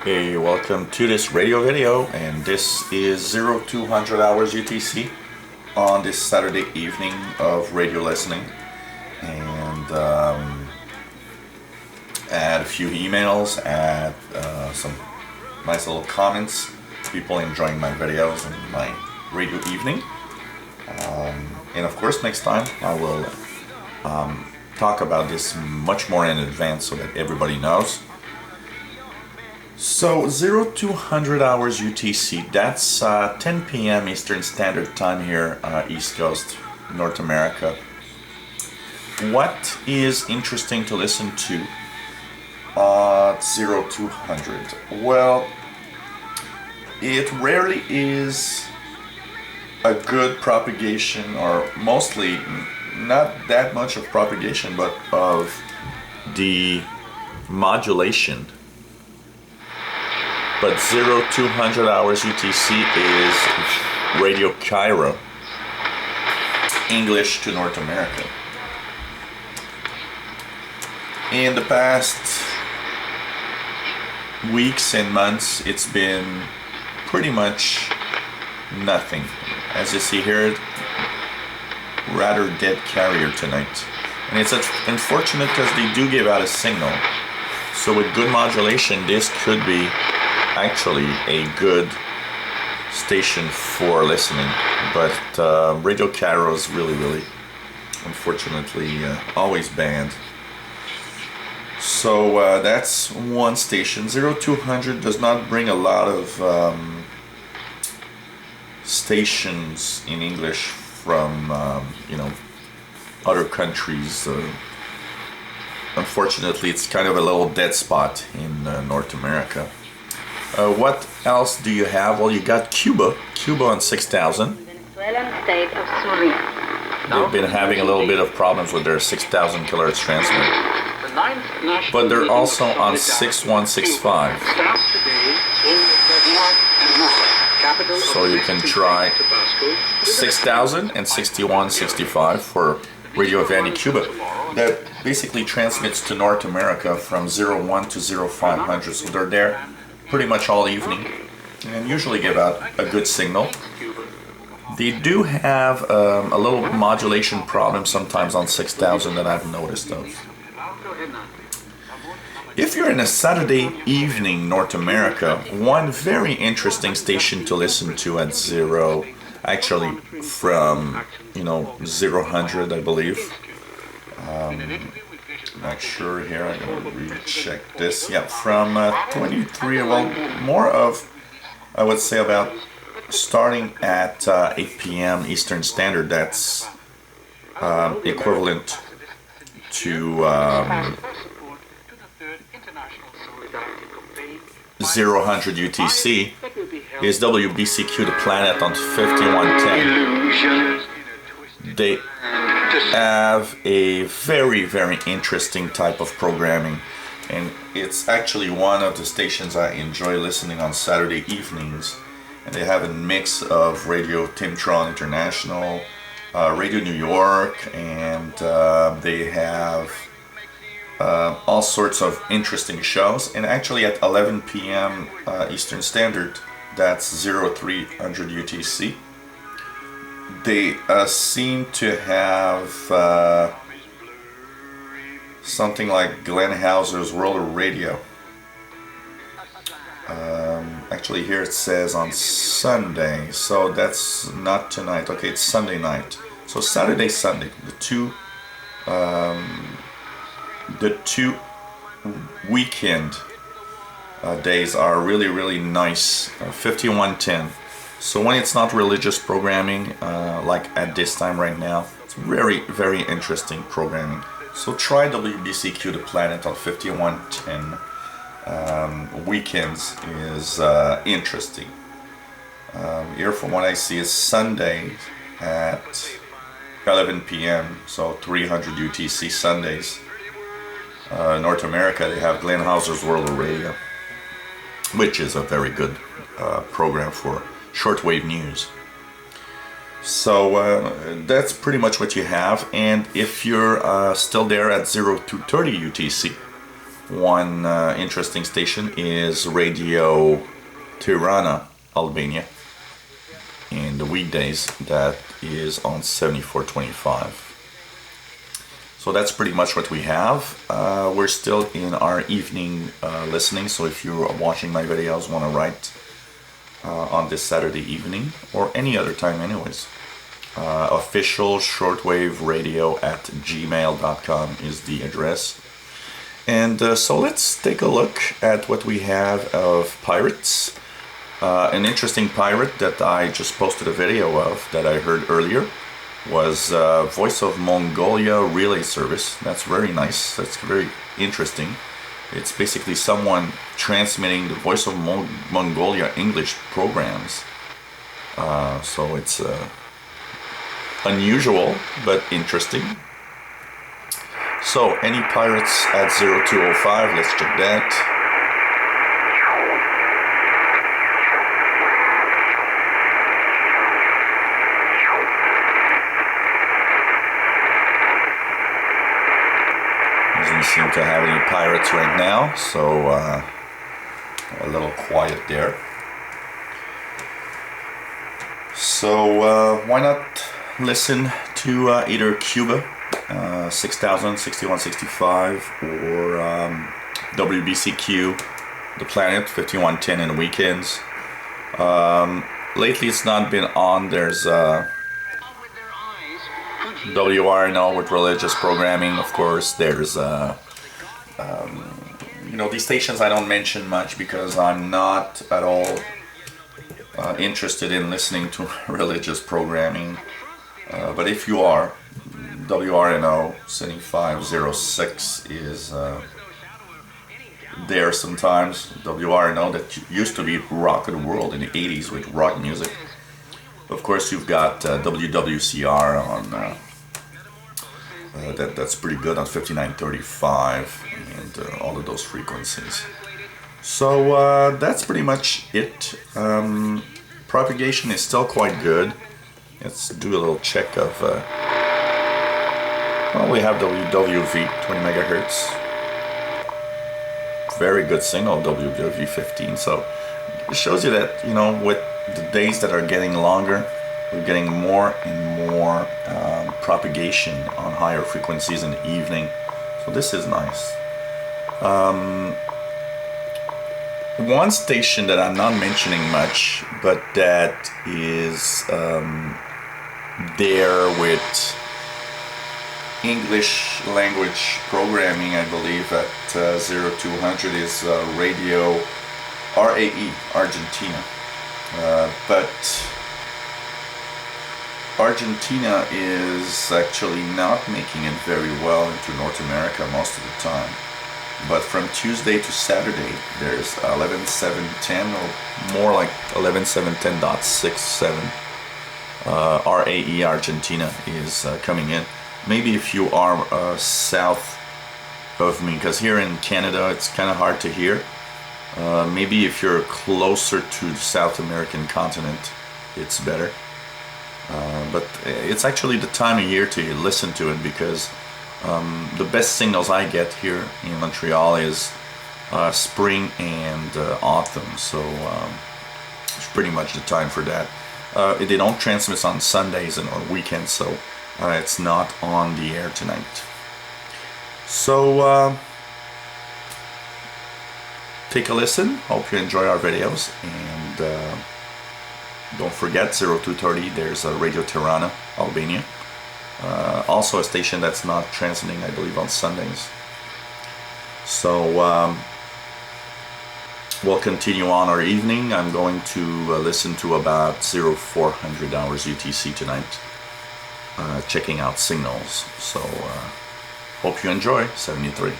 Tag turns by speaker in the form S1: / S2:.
S1: Hey, welcome to this radio video, and this is 0200 hours UTC on this Saturday evening of radio listening. And add a few emails, add some nice little comments, people enjoying my videos and my radio evening. And of course, next time I will talk about this much more in advance so that everybody knows. So 0200 hours UTC, that's 10 p.m. Eastern Standard Time here, East Coast, North America. What is interesting to listen to at 0200? Well, it rarely is a good propagation, or mostly not that much of propagation, but of the modulation. But 0200 hours UTC is Radio Cairo, English to North America. In the past weeks and months, it's been pretty much nothing. As you see here, rather dead carrier tonight. And it's unfortunate because they do give out a signal. So with good modulation, this could be actually a good station for listening, but Radio Cairo is really unfortunately always banned. So that's one station. 0200 does not bring a lot of stations in English from other countries. Unfortunately, it's kind of a little dead spot in North America. What else do you have? Well, you got Cuba on 6000.
S2: Venezuelan state of Suriname.
S1: They've been having a little bit of problems with their 6000 kHz transmitter. But they're also on 6165. So you can try 6000 and 6165 for Radio Vanny Cuba. That basically transmits to North America from 01 to 0500. So they're there pretty much all evening and usually give out a good signal. They do have a little modulation problem sometimes on 6000 that I've noticed of. If you're in a Saturday evening North America, one very interesting station to listen to at actually from 0100 I believe. Not sure here, I'm going to recheck this. Yeah, from 23, well, more of, I would say about starting at 8 p.m. Eastern Standard, that's equivalent to 0100 UTC, is WBCQ The Planet on 5110. They have a very interesting type of programming, and it's actually one of the stations I enjoy listening on Saturday evenings. And they have a mix of Radio Timtron International, Radio New York, and they have all sorts of interesting shows. And actually at 11 p.m. Eastern Standard, that's 0300 UTC, they seem to have something like Glenn Hauser's World of Radio. Actually here it says on Sunday, so that's not tonight. Okay, it's Sunday night. So Saturday, Sunday, the two weekend days are really nice. 5110. So when it's not religious programming, like at this time right now, it's very interesting programming. So try WBCQ The Planet on 5110. Weekends is interesting. Here from what I see is Sunday at 11 p.m. So 300 UTC Sundays. North America, they have Glenn Hauser's World of Radio, which is a very good program for shortwave news. So that's pretty much what you have. And if you're still there at 0230 UTC, one interesting station is Radio Tirana, Albania. In the weekdays, that is on 7425. So that's pretty much what we have. We're still in our evening listening, so if you're watching my videos, want to write on this Saturday evening, or any other time anyways, official shortwave radio at gmail.com is the address. And so let's take a look at what we have of pirates. An interesting pirate that I just posted a video of that I heard earlier was Voice of Mongolia relay service. That's very nice. That's very interesting. It's basically someone transmitting the Voice of Mongolia English programs. So it's unusual but interesting. So any pirates at 0205, let's check that. Doesn't seem to have any pirates right now, so a little quiet there. So why not listen to either Cuba 6000, 6165, or WBCQ The Planet 5110 in the weekends. Lately it's not been on. There's WRNO with religious programming, of course. There's these stations I don't mention much because I'm not at all interested in listening to religious programming. But if you are, WRNO 7506 is there sometimes. WRNO that used to be Rock of the World in the 80s with rock music. Of course, you've got WWCR on that's pretty good on 5935 and all of those frequencies. So that's pretty much it. Propagation is still quite good. Let's do a little check of. Well, we have WWV 20 megahertz. Very good signal, WWV 15. So it shows you that, with the days that are getting longer, we're getting more and more propagation on higher frequencies in the evening. So this is nice. One station that I'm not mentioning much, but that is there with English language programming, I believe, at 0200 is Radio RAE, Argentina. But Argentina is actually not making it very well into North America most of the time. But from Tuesday to Saturday, there's 11710, or more like 11710.67. RAE Argentina is coming in. Maybe if you are south of me, because here in Canada it's kind of hard to hear. Maybe if you're closer to the South American continent, it's better. But it's actually the time of year to listen to it, because the best signals I get here in Montreal is spring and autumn. So it's pretty much the time for that. They don't transmit on Sundays and or weekends, so it's not on the air tonight. So take a listen. Hope you enjoy our videos, and don't forget 0230. There's a Radio Tirana, Albania. Also a station that's not transmitting, I believe, on Sundays. So we'll continue on our evening. I'm going to listen to about 0400 hours UTC tonight, checking out signals. So hope you enjoy 73.